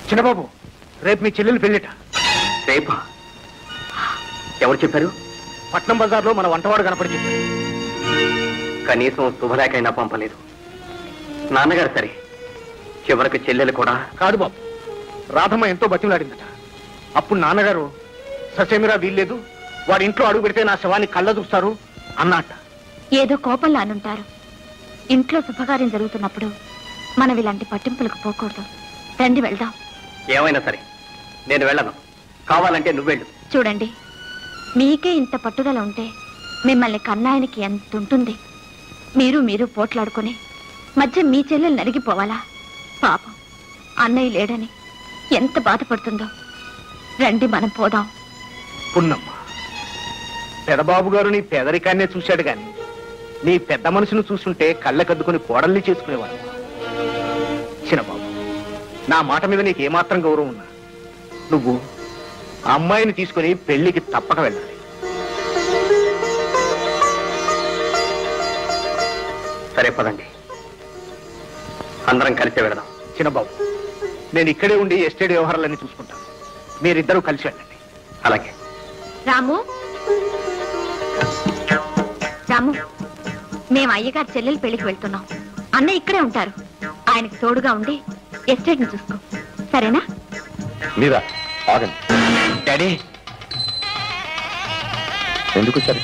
చిన్నబాబు, రేపు మీ చెల్లెలు పెళ్ళిట. రేపా? ఎవరు చెప్పారు? పట్నం బజార్లో మన వంటవాడు కనపడి చెప్పారు. కనీసం శుభలేఖైనా పంపలేదు. నాన్నగారు సరే, చివరికి చెల్లెలు కూడా. కాదు బాబు, రాధమ్మ ఎంతో బతిమలాడిందట. అప్పుడు నాన్నగారు ససేమిరా వీల్లేదు, వాడి ఇంట్లో అడుగు పెడితే నా శవాన్ని కళ్ళ చూస్తారు అన్నట్ట. ఏదో కోపంలో అనుంటారు. ఇంట్లో శుభకార్యం జరుగుతున్నప్పుడు మనం ఇలాంటి పట్టింపులకు పోకూడదు. రండి వెళ్దాం. ఏమైనా సరే నేను వెళ్ళను, కావాలంటే నువ్వెళ్ళు. చూడండి, మీకే ఇంత పట్టుదల ఉంటే మిమ్మల్ని కన్నాయనికి ఎంత ఉంటుంది. మీరు పోట్లాడుకుని మధ్య మీ చెల్లెలు నలిగిపోవాలా? పాపం అన్నయ్య లేడని ఎంత బాధపడుతుందో. రండి మనం పోదాం. పున్నమ్మ, పెదబాబు గారు నీ పేదరికాన్నే చూశాడు గాని నీ పెద్ద మనసును చూస్తుంటే కళ్ళకద్దుకుని కోడల్ని చేసుకునేవాడు. చిన్నబాబు, నా మాట మీద నీకు ఏమాత్రం గౌరవం ఉన్నా నువ్వు ఆ అమ్మాయిని తీసుకుని పెళ్లికి తప్పక వెళ్ళాలి. సరే పదండి, అందరం కలిసి వెళదాం. చిన్నబాబు, నేను ఇక్కడే ఉండి ఎస్టేట్ వ్యవహారాలన్నీ చూసుకుంటాను. మీరిద్దరూ కలిసి వెళ్ళండి. అలాగే. రాము, రాము, మేము అయ్యగారు చెల్లెలు పెళ్లికి వెళ్తున్నాం. అన్నయ్య ఇక్కడే ఉంటారు. ఆయనకు తోడుగా ఉండి ఎస్టేట్ ని చూసుకో, సరేనా? మీరా ఆగండి. డాడీ, ఎందుకు సరే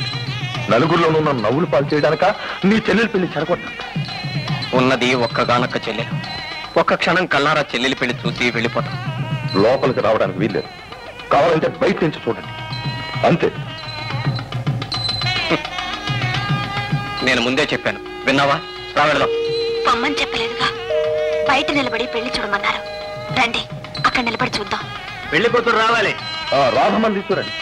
నలుగురిలోనూ నన్ను నవ్వులు పాలు చేయడానిక నీ చెల్లెలు పెళ్లి చెరగొట్టా? ఉన్నది ఒక్కగానొక్క చెల్లెలు. ఒక్క క్షణం కల్లారా చెల్లెలి పెళ్లి చూసి వెళ్ళిపోతాం. లోపలికి రావడానికి వీల్లేదు. కావాలంటే బయట నుంచి చూడండి, అంతే. నేను ముందే చెప్పాను, విన్నావా? రా వెళదాం. పొమ్మని చెప్పలేదుగా, బయట నిలబడి పెళ్లి చూడమన్నారు. రండి, అక్కడ నిలబడి చూద్దాం. పెళ్లి కూతురు రావాలి. రాధమని తీసుకురండి.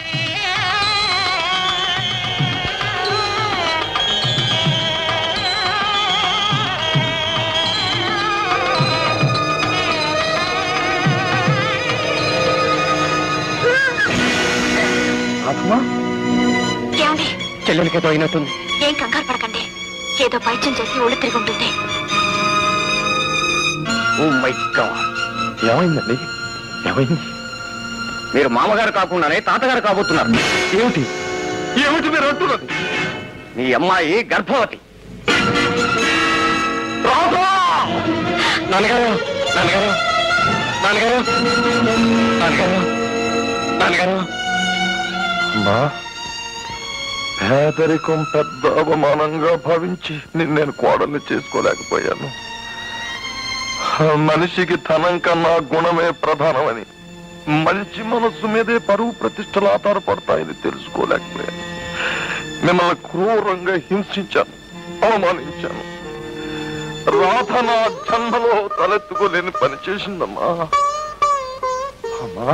ఏమండి, చెల్లెలికేదో అయినట్టుంది. ఏం కంగారు పడకండి, ఏదో పైత్యం చేసి ఒళ్ళు తిరిగి ఉంటుంది. ఓ మై గాడ్, ఏమైందండి? ఏమైంది? మీరు మామగారు కాకుండానే తాతగారు కాబోతున్నారు. ఏమిటి ఏమిటి మీరు అంటున్నది? మీ అమ్మాయి గర్భవతి. నాన్నగారు, నాన్నగారు, నాన్నగారు, నాన్నగారు, నాన్నగారు. అమ్మా, పేదరికం పెద్ద అవమానంగా భావించి నేను కోడల్ని చేసుకోలేకపోయాను. మనిషికి ధనం కన్నా గుణమే ప్రధానమని, మంచి మనస్సు మీదే పరువు ప్రతిష్టలు ఆధారపడతాయని తెలుసుకోలేకపోయాను. మిమ్మల్ని క్రూరంగా హింసించాను, అవమానించాను. రాధ నా జన్మలో తలెత్తుకోలేని పని చేసిందమ్మా. అమ్మా,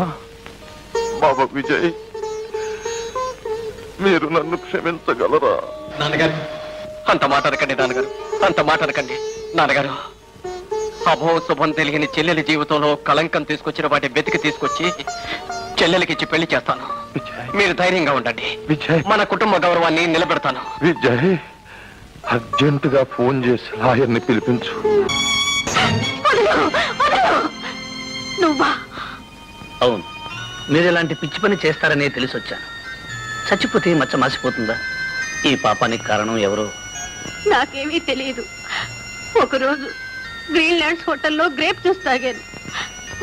బాబా విజయ్, మీరు నన్ను క్షమించగలరా? నాన్నగారు, అంత మాట అనకండి. నాన్నగారు, అంత మాట అనకండి. నాన్నగారు, అభో శుభం తెలియని చెల్లెలి జీవితంలో కళంకం తీసుకొచ్చిన వాటి వెతికి తీసుకొచ్చి చెల్లెలికిచ్చి పెళ్లి చేస్తాను. మీరు ధైర్యంగా ఉండండి. విజయ్, మన కుటుంబ గౌరవాన్ని నిలబెడతాను. విజయ్, అర్జెంటుగా ఫోన్ చేసి లాయర్ని పిలిపించు. నువ్వా? అవును, మీరు ఇలాంటి పిచ్చి పని చేస్తారనే తెలిసి వచ్చాను. చచ్చిపోతే మచ్చ మాసిపోతుందా? ఈ పాపానికి కారణం ఎవరో నాకేమీ తెలియదు. ఒకరోజు గ్రీన్లాండ్స్ హోటల్లో గ్రేప్ జ్యూస్ తాగాను,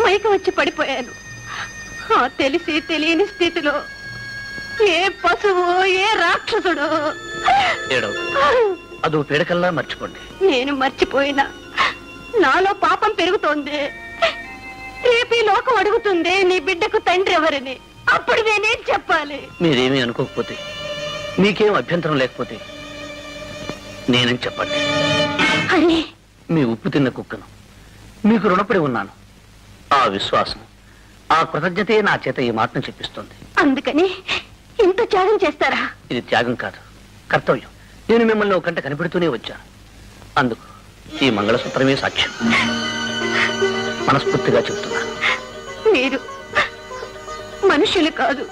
మైక వచ్చి పడిపోయాను. ఆ తెలిసి తెలియని స్థితిలో ఏ పశువు, ఏ రాక్షసుడు. అదో పీడకల్లా మర్చిపోండి. నేను మర్చిపోయినా నాలో పాపం పెరుగుతోంది. రేపీ లోకం అడుగుతుంది నీ బిడ్డకు తండ్రి ఎవరని. అప్పుడు నేనేం చెప్పాలి? మీరేమీ అనుకోకపోతే, మీకేం అభ్యంతరం లేకపోతే నేనేం చెప్పండి. అరే, మీ ఉప్పు తిన్న కుక్కను, మీకు రుణపడి ఉన్నాను. ఆ విశ్వాసం, ఆ కృతజ్ఞతే నా చేత ఈ మాటను చెప్పిస్తుంది. అందుకని ఇంత త్యాగం చేస్తారా? ఇది త్యాగం కాదు, కర్తవ్యం. నేను మిమ్మల్ని ఒక గంట కనిపెడుతూనే వచ్చాను. అందుకు ఈ మంగళసూత్రమే సాక్ష్యం. మనస్ఫూర్తిగా చెప్తున్నాను. మీరు మనుషులు కాదు,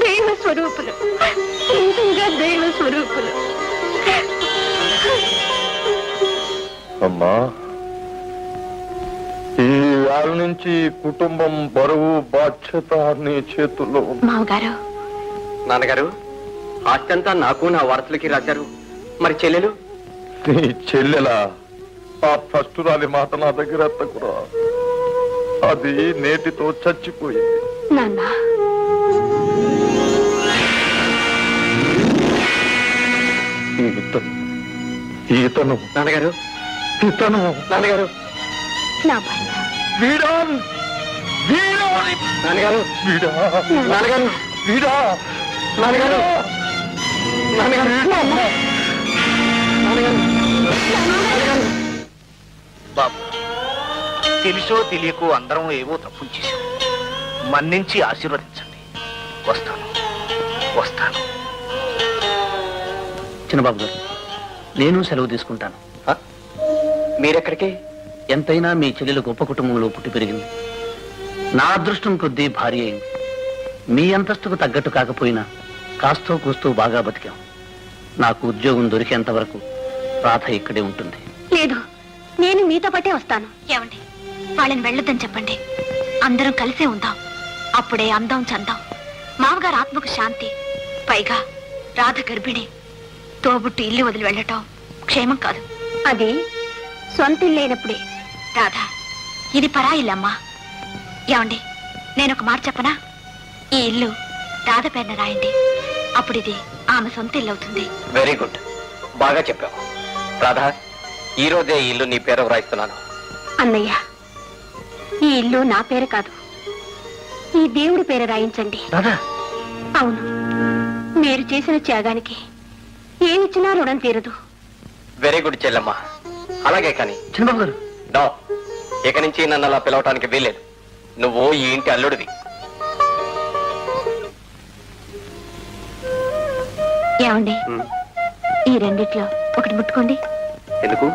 దైవ స్వరూపులు. నిజంగా దైవ స్వరూపులు. అమ్మా, ఈ వాళ్ళ నుంచి కుటుంబం బరువు బాధ్యత నీ చేతుల్లో ఉంది. మావగారు, నాన్నగారు, ఆస్తి అంతా నాకు నా వారసులకి రాశారు. మరి చెల్లెలు? నీ చెల్లెలా? ఆ ఫస్టురాలి మాట నా దగ్గర ఎత్తకురా. అది నేటితో చచ్చిపోయింది. నాన్న, ఈతను నాన్నగారు, ఇతను నాన్నగారు, నా భర్త. వీడా వీడా నాన్నగారు, వీడా నాన్నగారు, వీడా నాన్నగారు, నాన్నగారు, నాన్నగారు. బాబు, తెలుసో తెలియకో అందరం ఏవో తప్పులు చేశాం. మన్నించి ఆశీర్వదించండి. వస్తాను వస్తాను. చిన్నబాబు గారు, నేను సెలవు తీసుకుంటాను. మీరెక్కడికి? ఎంతైనా మీ చెల్లెలు గొప్ప కుటుంబంలో పుట్టి పెరిగింది. నా అదృష్టం కొద్దీ భార్య అయింది. మీ అంతస్తుకు తగ్గట్టు కాకపోయినా కాస్తో కూస్తూ బాగా బతికాం. నాకు ఉద్యోగం దొరికేంత వరకు రాధ ఇక్కడే ఉంటుంది. లేదు, నేను మీతో పాటే వస్తాను. ఏమండి, వాళ్ళని వెళ్ళొద్దని చెప్పండి. అందరం కలిసే ఉందాం. అప్పుడే అందం చందాం. మామగారు ఆత్మకు శాంతి. పైగా రాధ గర్భిణి. తోబుట్టు ఇల్లు వదిలి వెళ్ళటం క్షేమం కాదు. అది సొంత ఇల్లు అయినప్పుడే. రాధ, ఇది పరా ఇల్లమ్మా. ఏమండి, నేను ఒక మాట చెప్పనా? ఈ ఇల్లు రాధ పేరున రాయండి. అప్పుడు ఇది ఆమె సొంత ఇల్లు అవుతుంది. వెరీ గుడ్, బాగా చెప్పావు. రాధా, ఈ రోజే ఈ ఇల్లు నీ పేరు వ్రాయిస్తున్నాను. అన్నయ్య, ఈ ఇల్లు నా పేరు కాదు, ఈ దేవుడి పేరు రాయించండి. రాధా, అవును, మీరు చేసిన త్యాగానికి ఏమిచ్చినా రుణం తీరదు. వెరీ గుడ్ చెల్లమ్మ. అలాగే కానీ చిన్నబాబు గారు, నో, ఇక నుంచి నన్ను అలా పిలవటానికి వీల్లేదు. నువ్వు ఈ ఇంటి అల్లుడివి. ఏమండి, ఈ రెండిట్లో ఒకటి ముట్టుకోండి. ఎందుకు?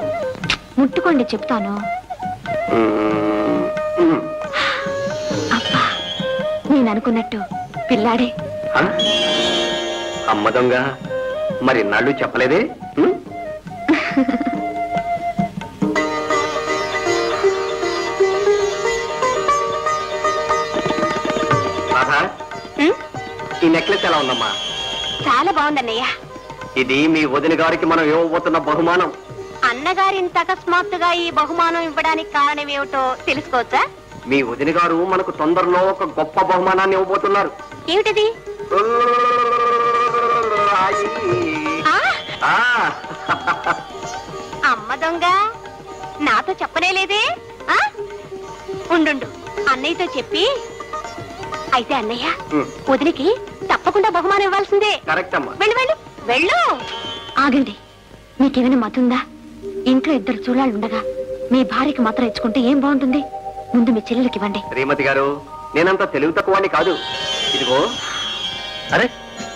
ముట్టుకోండి, చెప్తాను. అబ్బా, నేను అనుకున్నట్టు పిల్లాడే. అమ్మ దొంగ, మరి నాళ్ళు చెప్పలేదే? ఈ నెక్లెస్ ఎలా ఉందమ్మా? చాలా బాగుందన్నయ్య. ఇది మీ వదిన గారికి మనం ఇవ్వబోతున్న బహుమానం. అన్నగారు ఇంత అకస్మాత్తుగా ఈ బహుమానం ఇవ్వడానికి కారణం ఏమిటో తెలుసుకోవచ్చా? మీ వదిన గారు మనకు తొందరలో ఒక గొప్ప బహుమానాన్ని ఇవ్వబోతున్నారు. ఏమిటది? అమ్మ దొంగ, నాతో చెప్పనేలేదే. ఉండు, అన్నయ్యతో చెప్పి. అయితే అన్నయ్య, వదిలికి తప్పకుండా బహుమానం ఇవ్వాల్సిందే. కరెక్ట్ అమ్మా. వెళ్ళు వెళ్ళు వెళ్ళు. ఆగండి, మీకేమైనా మతుందా? ఇంట్లో ఇద్దరు చూడాలు ఉండగా మీ భార్యకి మాత్రం ఇచ్చుకుంటే ఏం బాగుంటుంది? ముందు మీ చెల్లెలకి ఇవ్వండి. శ్రీమతి గారు, నేనంత తెలివి తక్కువని కాదు. ఇదిగో. అరే,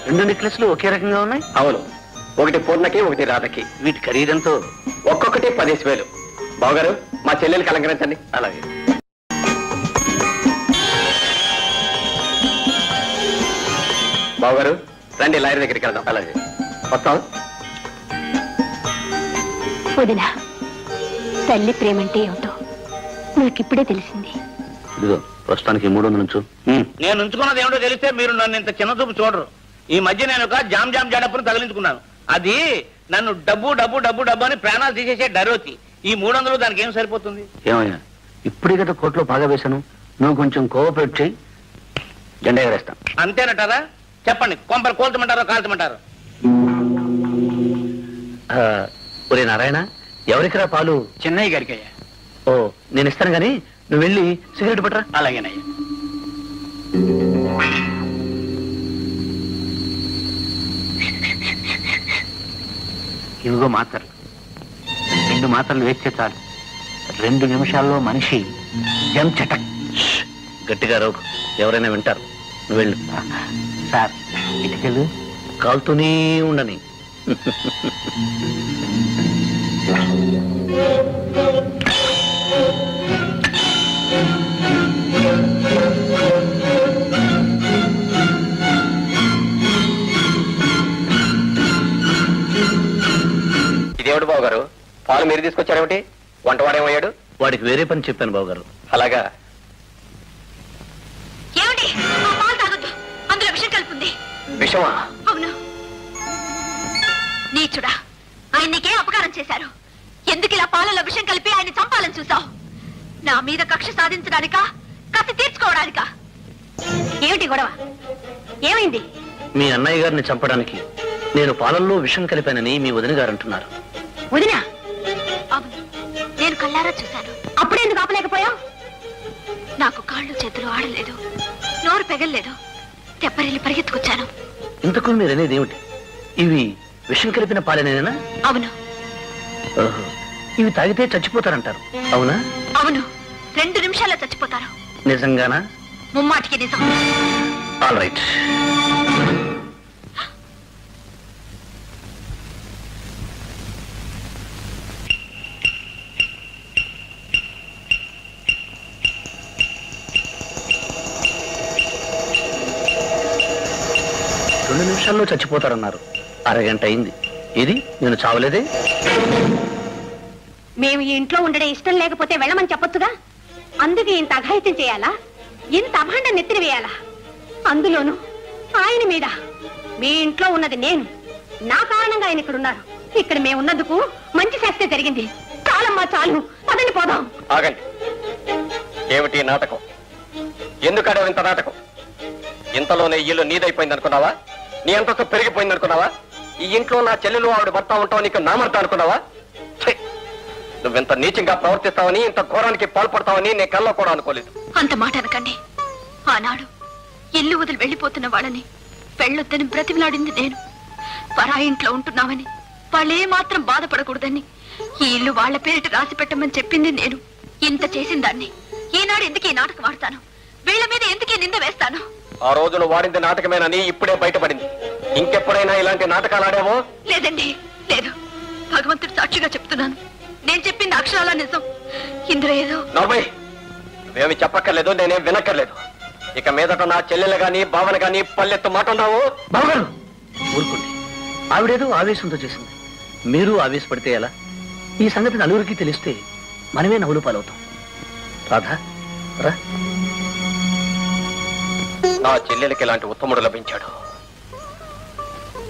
రెండు నెక్లెస్లు ఒకే రకంగా ఉన్నాయి. అవును, ఒకటి పూర్ణకి, ఒకటి రాధకి. వీటి ఖరీదంతో ఒక్కొక్కటి 10,000. బావగారు, మా చెల్లెలకి అలంకరించండి. అలాగే. బావగారు, రండి, లాయర్ దగ్గరికి వెళ్దాం. అలాగే వస్తాం. వదినా, తల్లి ప్రేమంటే ఏమిటో నాకిప్పుడే తెలిసింది. ఇదిగో, ప్రస్తుతానికి 300 నుంచు. నేను ఉంచుకున్నది ఏమిటో తెలిస్తే మీరు నన్ను ఇంత చిన్న చూపు చూడరు. ఈ మధ్య నేను ఒక జామ్ జడప్పును తగిలించుకున్నాను. అది నన్ను డబ్బు డబ్బు డబ్బు డబ్బు అని ప్రాణాలు తీసేసే డరోతి. ఈ 300 దానికి ఏం సరిపోతుంది? ఏమయ్యా, ఇప్పుడే కదా కోర్టులో బాగా వేశాను. నువ్వు కొంచెం కోఆపరేట్ చేయి, జెండా ఎగరేస్తా. అంతేనటారా? చెప్పండి, కొంపలు కోల్చమంటారో కాల్చమంటారో? ఒరే నారాయణ, ఎవరికిరా పాలు? చెన్నయ్య గారికి అయ్యా. ఓ, నేను ఇస్తాను గాని నువ్వు వెళ్ళి సిగరెట్ పట్టరా. అలాగేనయ్యా. ఇవిగో మాత్రలు. 2 మాత్రలు వేస్తే చాలు. 2 నిమిషాల్లో మనిషి జం చటక్. గట్టిగా రోగు, ఎవరైనా వింటారు. నువ్వు వెళ్ళు. సార్, ఇటుకెళ్ళు. కాలుతూనే ఉండని. ఇదేమిటి బావగారు, పాలు మీరు తీసుకొచ్చారేమిటి? వంటవాడేమయ్యాడు? వాడికి వేరే పని చెప్పాను బావగారు. అలాగా? ఏమిటి ఆ పాలు తాగొద్దు, అందులో విషం కలుపుంది. విషమా? అవును. నీచుడా, ఆయన నీకే అపకారం చేశారు. ఎందుకు ఇలా పాలలో విషం కలిపి ఆయన చంపాలని చూసావు? నా మీద కక్ష సాధించడానికా, కసి తీర్చుకోవడానికా? ఏమిటి గొడవ? ఏమైంది? మీ అన్నయ్య గారిని చంపడానికి నేను పాలల్లో విషం కలిపానని మీ వదిన గారు అంటున్నారు. వదినా? అవును, నేను కళ్ళారా చూశాను. అప్పుడెందుకు ఆపలేకపోయావు? నాకు కాళ్ళు చేతులు ఆడలేదు, నోరు పెగల్లేదు, తెప్పరిల్లి పరిగెత్తుకొచ్చాను. ఇంతకు మీరనేది ఏమిటి? ఇవి విషం కలిపిన పాలనేనా? అవును. ఓహో, ఇవి తాగితే చచ్చిపోతారంటారు, అవునా? అవును, 2 నిమిషాల్లో చచ్చిపోతారు. నిజంగానా? ముమ్మాటికి నిజం. All right. రెండు నిమిషాల్లో చచ్చిపోతారన్నారు. అరగంట అయింది. ఇది నేను చావలేదే. మేము ఈ ఇంట్లో ఉండడం ఇష్టం లేకపోతే వెళ్ళమని చెప్పొచ్చుగా. అందుకే ఇంత అఘాయిత్యం చేయాలా? ఇంత అభాండ నెత్తిరి వేయాలా? అందులోను ఆయన మీద. మీ ఇంట్లో ఉన్నది నేను, నా కారణంగా ఆయన ఇక్కడ ఉన్నారు. ఇక్కడ మేము ఉన్నందుకు మంచి శాస్త్రే జరిగింది. చాలమ్మా చాలు, పదండి పోదాం. ఆగండి. ఏమిటి నాటకం? ఎందుకడవు ఇంత నాటకం? ఇంతలోనే ఇల్లు నీదైపోయింది అనుకున్నావా? నీ అంతస్తు పెరిగిపోయింది అనుకున్నావా? ఈ ఇంట్లో నా చెల్లెలు ఆవిడ భర్త ఉంటావు నీకు నామర్త అనుకున్నావా? నువ్వింత నీచంగా ప్రవర్తిస్తావని, ఇంత ఘోరానికి పాల్పడతావని నేను కల్లో కూడా అనుకోలేదు. అంత మాట అనకండి. ఆనాడు ఇల్లు వదిలి వెళ్ళిపోతున్న వాళ్ళని వెళ్ళొద్దని బ్రతిమలాడింది నేను. పరాయి ఇంట్లో ఉంటున్నామని వాళ్ళే మాత్రం బాధపడకూడదని ఈ ఇల్లు వాళ్ళ పేరిట రాసి పెట్టమని చెప్పింది నేను. ఇంత చేసిన దాన్ని ఈనాడు ఎందుకు ఈ నాటకం వాడతాను? వీళ్ళ మీద ఎందుకే నింద వేస్తాను? ఆ రోజును వాడింది నాటకమేనని ఇప్పుడే బయటపడింది. ఇంకెప్పుడైనా ఇలాంటి నాటకాలు ఆడావో? లేదండి, లేదు. భగవంతుడు సాక్షిగా చెప్తున్నాను, నేను చెప్పింది అక్షరాల నిజం. ఇందులో ఏదో. నవ్వై, నువ్వేమి చెప్పక్కర్లేదు, నేనేం వినక్కర్లేదు. ఇక మీదట నా చెల్లెలు గాని భావన గాని పల్లెత్తు మాట ఉన్నావు. బావగారు ఊరుకోండి. ఆవిడేదో ఆవేశంతో చేసింది, మీరు ఆవేశపడితే ఎలా? ఈ సంగతి నలుగురికి తెలిస్తే మనమే నవ్వులు పాలవుతాం. రాధా రా. నా చెల్లెలకి ఇలాంటి ఉత్తముడు లభించాడు,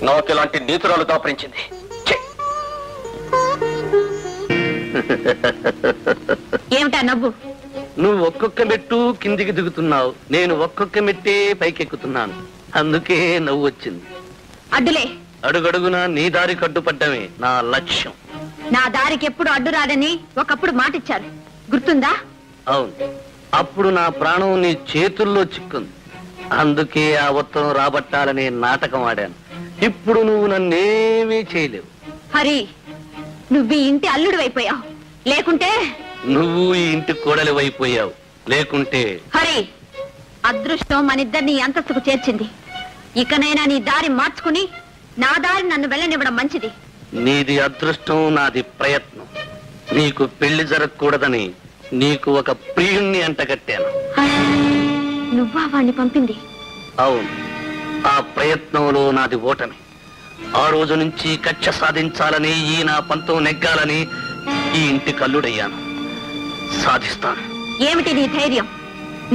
నాకు ఇలాంటి నీతురాలు దాపరించింది. ఏమిటా నవ్వు? నువ్వు ఒక్కొక్క మెట్టు కిందికి దిగుతున్నావు, నేను ఒక్కొక్క మెట్టే పైకెక్కుతున్నాను. అందుకే నవ్వు వచ్చింది. అడ్డులే. అడుగడుగునా నీ దారి కట్టుపడ్డమే నా లక్ష్యం. నా దారికి ఎప్పుడు అడ్డు రాదని ఒకప్పుడు మాటిచ్చారు, గుర్తుందా? అవును, అప్పుడు నా ప్రాణం నీ చేతుల్లో చిక్కుంది. అందుకే ఆ ఉత్తరం రాబట్టాలనే నాటకం ఆడాను. ఇప్పుడు నువ్వు నన్నేమీ చేయలేవు. హరి, నువ్వు ఈ ఇంటి అల్లుడు అయిపోయావు, లేకుంటే. నువ్వు ఈ ఇంటి కోడలి అయిపోయావు, లేకుంటే. హరి, అదృష్టం మనిద్దరిని అంతస్తుకు చేర్చింది. ఇకనైనా నీ దారి మార్చుకుని నా దారి నన్ను వెళ్ళనివ్వడం మంచిది. నీది అదృష్టం, నాది ప్రయత్నం. నీకు పెళ్లి జరగకూడదని నీకు ఒక ప్రియుణ్ణి అంటగట్టాను. నువ్వా వాణ్ణి పంపింది? అవును, ఆ ప్రయత్నంలో నాది ఓటమి. ఆ రోజు నుంచి కక్ష సాధించాలని, ఈ నా పంతం నెగ్గాలని ఈ ఇంటి కల్లుడయ్యాను. సాధిస్తాను. ఏమిటి నీ ధైర్యం?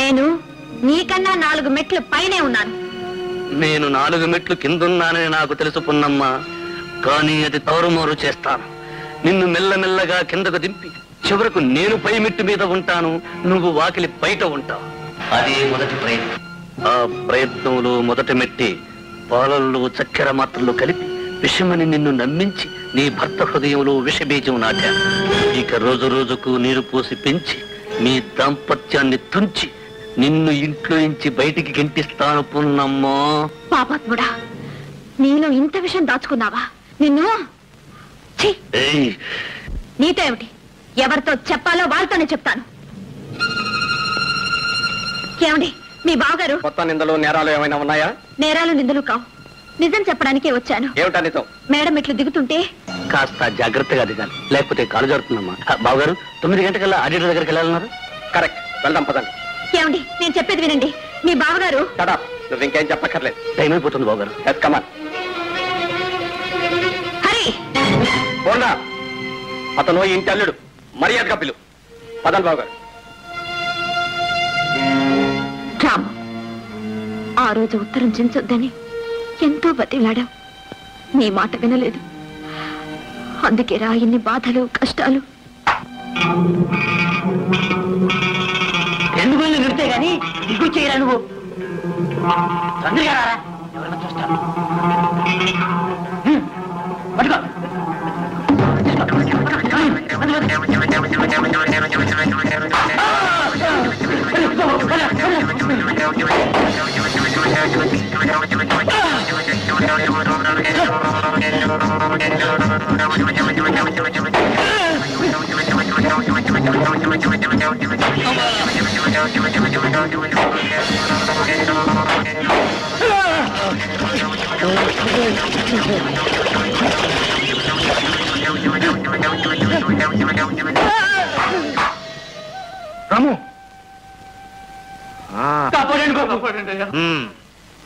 నేను నీకన్నా 4 మెట్లు పైనే ఉన్నాను. నేను 4 మెట్లు కిందున్నానని నాకు తెలుసు పున్నమ్మా, కానీ అది తారుమారు చేస్తాను. నిన్ను మెల్లమెల్లగా కిందకు దింపి చివరకు నేను పై మెట్టు మీద ఉంటాను, నువ్వు వాకిలి బయట ఉంటావు. అదే మొదటి ప్రయత్నం. ఆ ప్రయత్నంలో మొదటి మెట్టి పాలల్లో చక్కెర మాత్రలు కలిపి విషమని నిన్ను నమ్మించి నీ భర్త హృదయంలో విషబీజం నాటాను. ఇక రోజు రోజుకు నీరు పోసి పెంచి మీ దాంపత్యాన్ని తుంచి నిన్ను ఇంట్లో నుంచి బయటికి గెంటిస్తాను పున్నమ్మా. పాపాత్ముడా, నీలో ఇంత విషయం దాచుకున్నావా? నిన్ను. నీతో ఏమిటి? ఎవరితో చెప్పాలో వాళ్ళతోనే చెప్తాను. ఏమండి, మీ బావగారు. కొత్త నిందలు నేరాలు ఏమైనా ఉన్నాయా? నేరాలు నిందలు కావు, నిజం చెప్పడానికే వచ్చాను. ఏమిటా నిజం? మేడం ఇట్లు దిగుతుంటే కాస్త జాగ్రత్తగా దిగాలి, లేకపోతే కాలు జరుగుతుందమ్మా. బావగారు 9 గంటకల్లా ఆడిటర్ దగ్గరికి వెళ్ళాలన్నారు. కరెక్ట్, వెళ్దాం పదండి. ఏమండి, నేను చెప్పేది వినండి. మీ బావగారు. నువ్వు ఇంకేం చెప్పక్కర్లేదు. టైం అయిపోతుంది బావగారు. కమాన్. హరి, పోండా, అతను ఇంటి అల్లుడు, మర్యాదగా పిలు. పదండి బాబు గారు. రాము, ఆ రోజు ఉత్తరం చించొద్దని ఎంతో బతిలాడావు. నీ మాట వినలేదు. అందుకే రా ఇన్ని బాధలు కష్టాలు. రెండు గోళ్ళు నిడితే గాని దిగు చేయరా నువ్వు. తొందరగా రారా, ఎవరైనా చూస్తారు. పట్టుకో. రాము,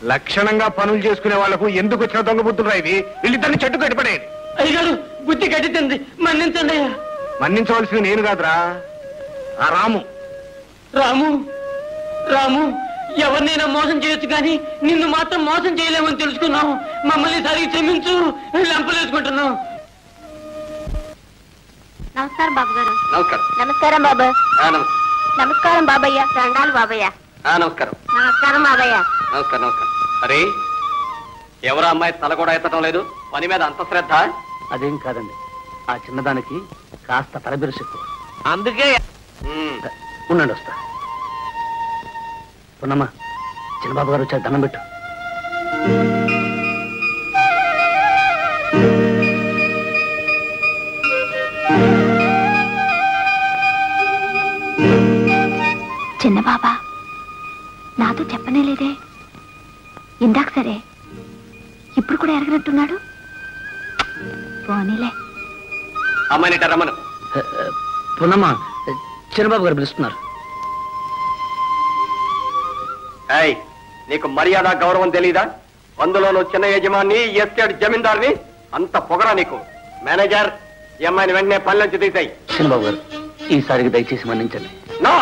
లక్షణంగా పనులు చేసుకునే వాళ్లకు ఎందుకు వచ్చిన దొంగ బుద్ధులు ఇవి? వీళ్ళిద్దరిని చెట్టు కట్టిపడేది. అయ్యారు బుద్ధి కట్టింది, మన్నించండి అయ్యా. మన్నించవలసింది నేను కాదురా, ఆ రాము. రాము రాము ఎవరినైనా మోసం చేయొచ్చు కానీ నిన్ను మాత్రం మోసం చేయలేమని తెలుసుకున్నావు. మమ్మల్ని సరిగ్గా క్షమించు, లంపలేసుకుంటున్నావు. నమస్కారం బాబు గారు. నమస్కారం. నమస్కారం బాబు. నమస్కారం బాబయ్య. దండాలు బాబయ్య. నమస్కారం. నమస్కారం బాబయ్య. నమస్కారం. నమస్కారం. అరే, ఎవరు అమ్మాయి తల కూడా ఎత్తడం లేదు? పని మీద అంత శ్రద్ధ? అదేం కాదండి, ఆ చిన్నదానికి కాస్త తలబిరుసు ఎక్కువ. అందుకే ఉండండి, వస్తా. పున్నమ్మా, చిన్నబాబు గారు వచ్చారు, దండం పెట్టు. చిన్న బాబా నాతో చెప్పనే లేదే. ఇందాక సరే, ఇప్పుడు కూడా ఎరగనట్టున్నాడు. పోనీలే. అమ్మాయిని రమ్మను. పున్నమ్మా, చిన్నబాబు గారు పిలుస్తున్నారు. ఏయ్, నీకు మర్యాద గౌరవం తెలీదా? అందులోనూ చిన్న యజమాని, ఎస్టేట్ జమీందార్ని, అంత పొగరా నీకు? మేనేజర్, ఈ అమ్మాయిని వెంటనే పని నుంచి తీసాయి. చిన్నబాబు గారు, ఈసారికి దయచేసి మన్నించండి. నో,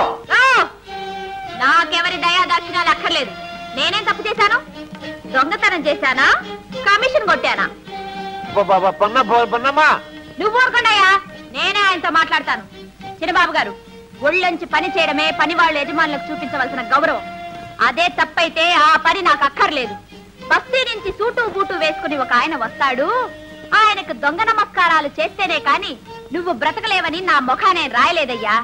నాకెవరి దయా దక్షిణాలు అక్కర్లేదు. నేనేం తప్పు చేశాను? దొంగతనం చేశానా? కమిషన్ కొట్టానా? నువ్వు ఊరుకుండాయా, నేనే ఆయనతో మాట్లాడతాను. చిన్నబాబు గారు, ఒళ్ళొంచి పని చేయడమే పని వాళ్ళ యజమానులకు చూపించవలసిన గౌరవం. అదే తప్పైతే ఆ పని నాకు అక్కర్లేదు. బస్తీ నుంచి సూటు బూటు వేసుకుని ఒక ఆయన వస్తాడు. ఆయనకు దొంగ నమస్కారాలు చేస్తేనే కాని నువ్వు బ్రతకలేవని నా ముఖానే రాయలేదయ్యా.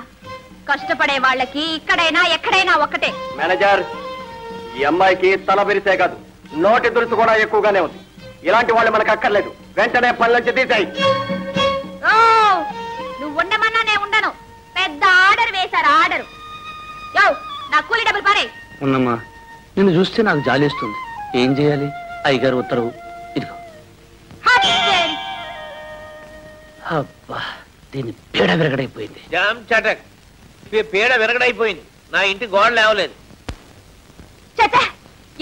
కష్టపడే వాళ్ళకి ఇక్కడైనా ఎక్కడైనా ఒక్కటే. మేనేజర్, ఈ అమ్మాయికి తల బెరిసే కాదు, నోటి దురుసు కూడా ఎక్కువగానే ఉంది. ఇలాంటి వాళ్ళు మనకు అక్కర్లేదు. వెంటనే పని నుంచి తీసాయి. నువ్వు ఉండమన్నా నేను ఉండను. పెద్ద ఆర్డర్ వేశారు, ఆర్డర్. యో, నా కూలి డబ్బులు పారే. ఉన్నమ్మా, నిన్ను చూస్తే నాకు జాలేస్తుంది. ఏం చేయాలి? అయ్యగారు ఉత్తరవు ఇదిగో. అబ్బా, దీని పీడ విరగడైపోయింది. జామ్ చటక్, పీడ విరగడైపోయింది. నా ఇంటి గోడ లేవలేదు.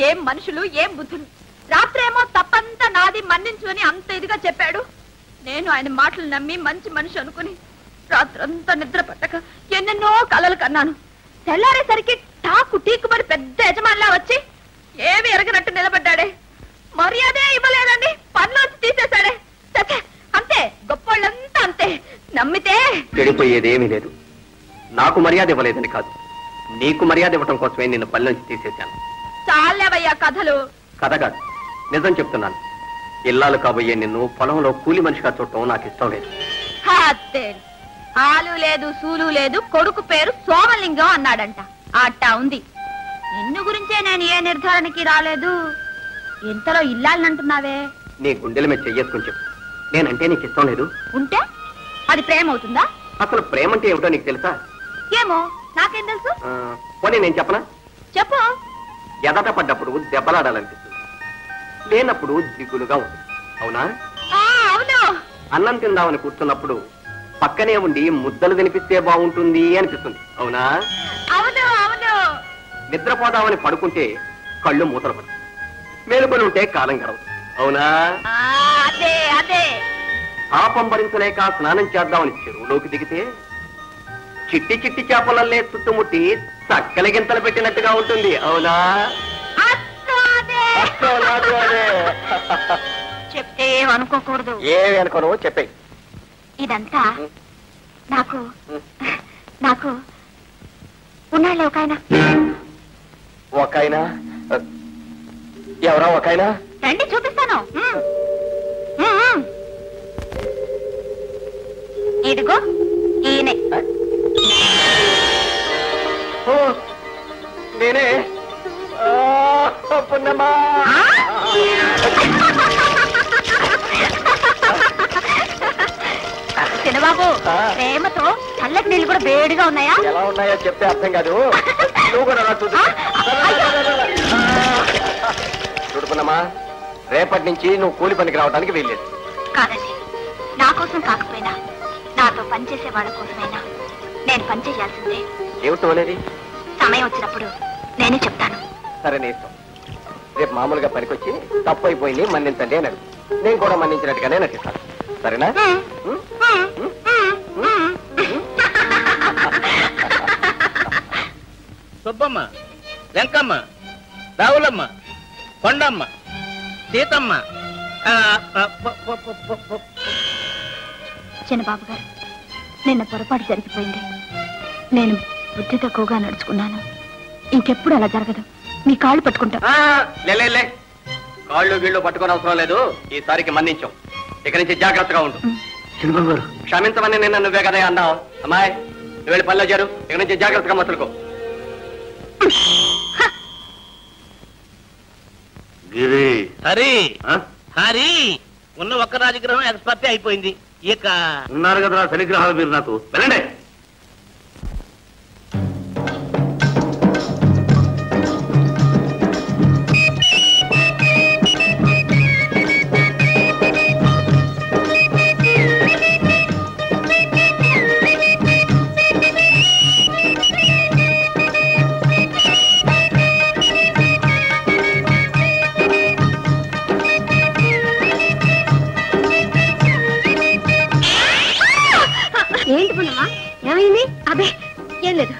ఏం మనుషులు, ఏం బుద్ధులు. రాత్రేమో తప్పంతా నాది, మన్నించు అని అంత ఇదిగా చెప్పాడు. నేను ఆయన మాటలు నమ్మి మంచి మనిషి అనుకుని రాత్రంతా నిద్ర పట్టక ఎన్నెన్నో కలలు కన్నాను. తెల్లారేసరికి టాకు టీకుమని పెద్ద యజమానిలా వచ్చి ఏమి ఎరగనట్టు నిలబడ్డాడే. మర్యాదే ఇవ్వలేదండి, పనిలోంచి తీసేశాడే. అంతే, గొప్పోళ్ళంతా అంతే. నమ్మితే చెడిపోయేదేమీ లేదు. నాకు మర్యాద ఇవ్వలేదని కాదు, నీకు మర్యాద ఇవ్వటం కోసమే నిన్ను పని నుంచి తీసేశాను. చాలేవయ్యా కథలు. కథ కాదు, నిజం చెప్తున్నాను. ఇల్లాలు కాబోయే నిన్ను పొలంలో కూలి మనిషిగా చూడటం నాకు ఇష్టం లేదు. ఆలు లేదు, సూలు లేదు, కొడుకు పేరు సోమలింగం అన్నాడంట. అట్టా ఉంది. నిన్ను గురించే నేను ఏ నిర్ధారణకి రాలేదు. ఇంతలో ఇల్లాలనంటున్నావే. నీ గుండెల మీద చెయ్యేసుకుని చెప్పు, నేనంటే నీకు ఇష్టం లేదు. ఉంటే అది ప్రేమ అవుతుందా? అసలు ప్రేమ అంటే ఏమిటో నీకు తెలుసా? ఏమో, నాకేం తెలుసు. పోనీ నేను చెప్పనా? చెప్పు. ఎదట పడ్డప్పుడు దెబ్బలాడాలనిపిస్తుంది, లేనప్పుడు దిగులుగా ఉంటుంది. అవునా? అవును. అన్నం తిందామని కూర్చున్నప్పుడు పక్కనే ఉండి ముద్దలు తినిపిస్తే బాగుంటుంది అనిపిస్తుంది. అవునా? అవును అవును. నిద్రపోదామని పడుకుంటే కళ్ళు మూతలు పడు, మేలుకొని ఉంటే కాలం గడవు. అవునా? అదే అదే. పాపం భరించలేక స్నానం చేద్దామని చెరువులోకి దిగితే చిట్టి చిట్టి చేపలల్లే చుట్టుముట్టి చక్కలి గింతలు పెట్టినట్టుగా ఉంటుంది అవునా? చెప్తే ఏమనుకోకూడదు. ఏమి అనుకోను చెప్పే. ఇదంతా నాకు నాకు ఉన్నాళ్ళే ఒకైనా ఎవరా ఒకైనా? రండి చూపిస్తాను. ఇదిగో ఈయనే. నేనే పున్నమ్మా. చిన్నబాబు ప్రేమతో చల్లటి నీళ్ళు కూడా వేడిగా ఉన్నాయా? ఎలా ఉన్నాయో చెప్తే అర్థం కాదు. నువ్వు కూడా చూడుకున్నామా, రేపటి నుంచి నువ్వు కూలి పనికి రావడానికి వీల్లేదు. కాదండి, నా కోసం కాకపోయినా నాతో పనిచేసే వాళ్ళ కోసమైనా నేను పనిచేయాల్సిందే. ఏమిటో అనేది సమయం వచ్చినప్పుడు నేనే చెప్తాను. సరే నీ ఇష్టం. రేపు మామూలుగా పనికొచ్చి తప్పు అయిపోయింది మన్నించండి అని అడుగు. నేను కూడా మన్నించినట్టుగానే నటిస్తాను. సరేనా? సుబ్బమ్మ, వెంకమ్మ, రావులమ్మ, కొండమ్మ, సీతమ్మ. చిన్నబాబు గారు, నిన్న పొరపాటు జరిగిపోయింది. నేను బుద్ధి తక్కువగా నడుచుకున్నాను. ఇంకెప్పుడు అలా జరగదు. మీ కాళ్ళు పట్టుకుంటా. లే కాళ్ళు గీళ్ళు పట్టుకొని అవసరం లేదు. ఈసారికి మన్నించాం. ఇక నుంచి జాగ్రత్తగా ఉండు. చిన్నబాబు గారు క్షమించమని నిన్న నువ్వే కదా అన్నావు. అమ్మాయి నువ్వు వెళ్ళి పనిలో చేరు. ఇక నుంచి జాగ్రత్తగా మసులుకో. హరి హరి ఉన్న ఒక్క రాజగ్రహం ఎక్స్పర్టీ అయిపోయింది. ఇక ఉన్నారు కదా శనిగ్రహాలు మీరు నాకు. వెళ్ళండి. ఏంటి పున్నమ్మా, ఏమైంది? అదే ఏం లేదు.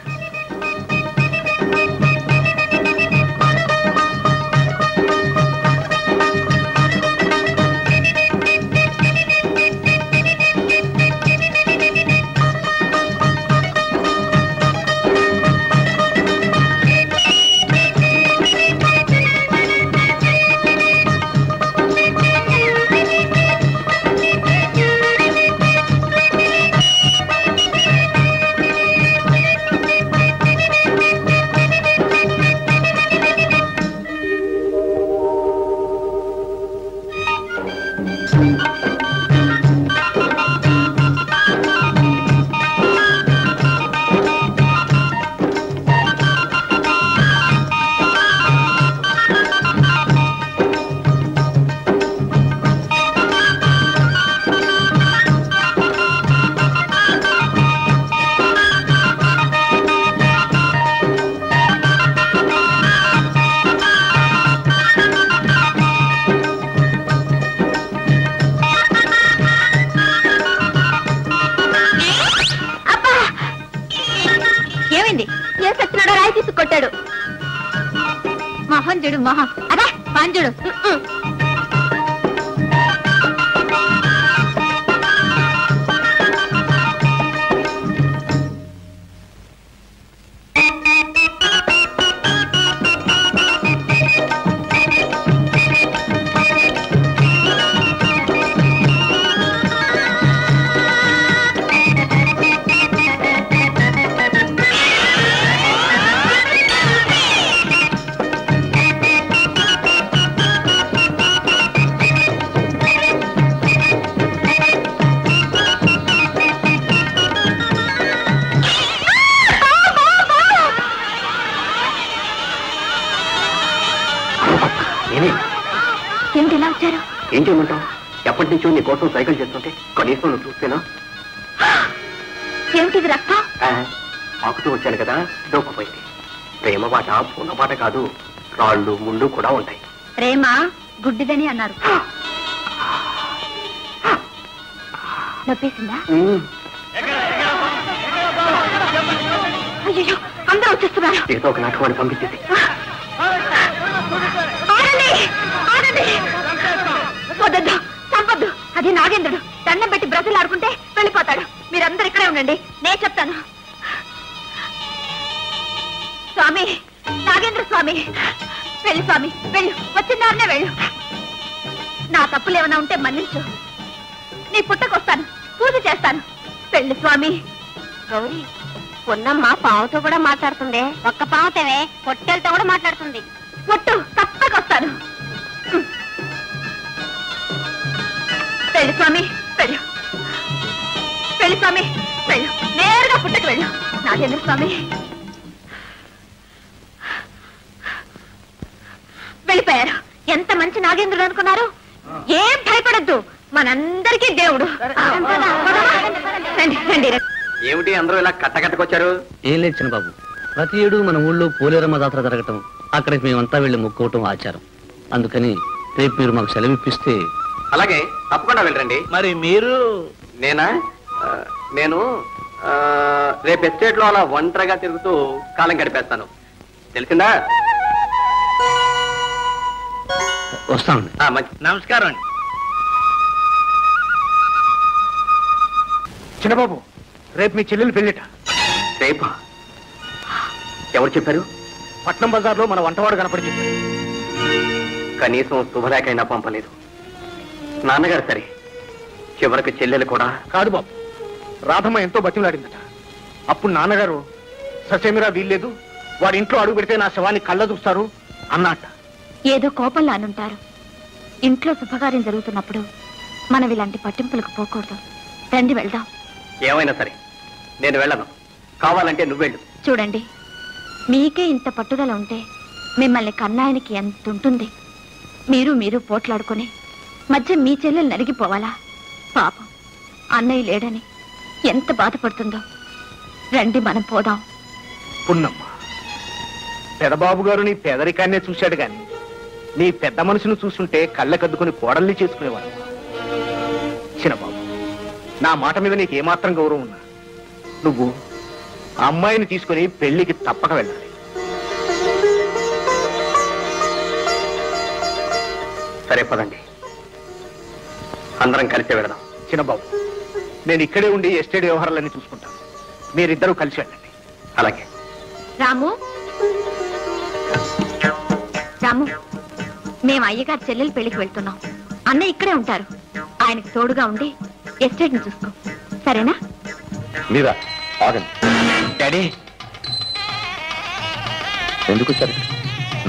కొట్టాడు. మహన్ చూడు, మహా అదే పాంజుడు. ఏమిటి ఇలా వచ్చారు? ఏం చేయమంటావు? ఎప్పటి నుంచో నీ కోసం సైకిల్ చేస్తుంటే కనీసం నువ్వు చూస్తేనా? ఏమిటిది రక్తం? ఆకుతూ వచ్చాను కదా, దొక్కుపోయింది. ప్రేమ బాట పూల బాట కాదు, రాళ్ళు ముళ్ళు కూడా ఉంటాయి. ప్రేమ గుడ్డిదని అన్నారు. నొప్పేసిందా? అయ్యో అందరూ వచ్చేస్తున్నారు. ఏదో ఒక నాటకాన్ని పంపించేది. వద్దొద్దు, చంపొద్దు. అది నాగేంద్రుడు. దండం పెట్టి బ్రతులు ఆడుకుంటే వెళ్ళిపోతాడు. మీరందరూ ఇక్కడే ఉండండి, నేను చెప్తాను. స్వామి, నాగేంద్ర స్వామి, వెళ్ళు స్వామి, వెళ్ళు. వచ్చిందారనే వెళ్ళు. నా తప్పులేమన్నా ఉంటే మన్నించు. నీ పుట్టకొస్తాను, పూజ చేస్తాను. వెళ్ళు స్వామి. గౌరీ, పొన్నమ్మ పావుతో కూడా మాట్లాడుతుంది. ఒక్క పావుతేవే, పొట్టెలతో కూడా మాట్లాడుతుంది. పొట్టు తప్పకొస్తాను. వెళ్ళు స్వామి, వెళ్ళు. వెళ్ళు స్వామి, వెళ్ళు. నేరుగా పుట్టకు వెళ్ళు. నాగేంద్ర స్వామి వెళ్ళిపోయారు. ఎంత మంచి నాగేంద్రుడు అనుకున్నారు. ఏం భయపడద్దు, మనందరికీ దేవుడు. ఏమిటి అందరూ ఇలా కట్టకట్టుకొచ్చారు? ఏం లేదు చిన్నబాబు, ప్రతి ఏడు మన ఊళ్ళో పోలేరమ్మ జాతర జరగటం, అక్కడికి మేమంతా వెళ్ళి మొక్కుకోవటం ఆచారం. అందుకని రేపు మీరు మాకు సెలవిప్పిస్తే. అలాగే, తప్పకుండా వెళ్ళండి. మరి మీరు? నేను రేపు ఎస్టేట్ లో అలా ఒంటరిగా తిరుగుతూ కాలం గడిపేస్తాను, తెలిసిందా? వస్తామండి. నమస్కారం అండి. చిన్నబాబు, రేపు మీ చెల్లెలు పెళ్ళిట. రేపా? ఎవరు చెప్పారు? పట్నం బజార్లో మన వంటవాడు కనపడి చెప్పారు. కనీసం శుభలేఖైనా పంపలేదు. నాన్నగారు సరే, చివరికి చెల్లెలు కూడా. కాదు బాబు, రాధమ్మ ఎంతో బతిమలాడిందట. అప్పుడు నాన్నగారు ససేమిరా వీల్లేదు, వాడి ఇంట్లో అడుగు పెడితే నా శవాన్ని కళ్ళ చూస్తారు అన్నట్ట. ఏదో కోపంలో అనుంటారు. ఇంట్లో శుభకార్యం జరుగుతున్నప్పుడు మనం ఇలాంటి పట్టింపులకు పోకూడదు. రండి వెళ్దాం. ఏమైనా సరే నేను వెళ్ళను, కావాలంటే నువ్వెళ్ళు. చూడండి, మీకే ఇంత పట్టుదల ఉంటే మిమ్మల్ని కన్నాయనికి ఎంత ఉంటుంది. మీరు పోట్లాడుకుని మధ్య మీ చెల్లెలు నరిగిపోవాలా? పాపం, అన్నయ్య లేడని ఎంత బాధపడుతుందో. రండి మనం పోదాం. పున్నమ్మ, పెదబాబు గారు నీ పేదరికాన్నే చూశాడు గాని నీ పెద్ద మనసును చూస్తుంటే కళ్ళకద్దుకుని కోడల్ని చేసుకునేవాడు. చిన్నబాబు, నా మాట మీద నీకు ఏమాత్రం గౌరవం ఉన్నా నువ్వు ఆ అమ్మాయిని తీసుకుని పెళ్లికి తప్పక వెళ్ళాలి. సరే పదండి, అందరం కలిసి వెళదాం. చిన్నబాబు, నేను ఇక్కడే ఉండి ఎస్టేట్ వ్యవహారాలన్నీ చూసుకుంటాను. మీరిద్దరూ కలిసి వెళ్ళండి. అలాగే. రాము, రాము, మేము అయ్యగారి చెల్లెలు పెళ్లికి వెళ్తున్నాం. అన్నయ్య ఇక్కడే ఉంటారు. ఆయనకు తోడుగా ఉండి ఎస్టేట్ ని చూసుకో, సరేనా? మీరా ఆగండి. డాడీ, ఎందుకు వచ్చారు?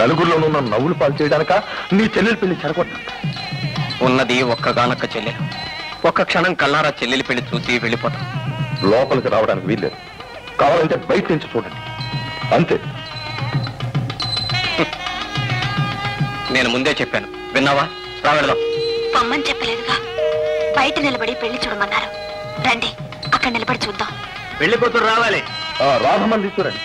నలుగురిలోనూ నన్ను నవ్వులు పాలు చేయడానిక నీ చెల్లెలు పెళ్లి చెరగొట్టా? ఉన్నది ఒక్కగానొక్క చెల్లెలు. ఒక్క క్షణం కల్లారా చెల్లెలి పెళ్లి చూసి వెళ్ళిపోతాం. లోపలికి రావడానికి వీల్లేదు. కావాలంటే బయట నుంచి చూడండి, అంతే. నేను ముందే చెప్పాను, విన్నావా? రా వెళదాం. పొమ్మని చెప్పలేదుగా, బయట నిలబడి పెళ్లి చూడమన్నారు. రండి, అక్కడ నిలబడి చూద్దాం. పెళ్లి కూతురు రావాలి. రాధమని తీసుకురండి.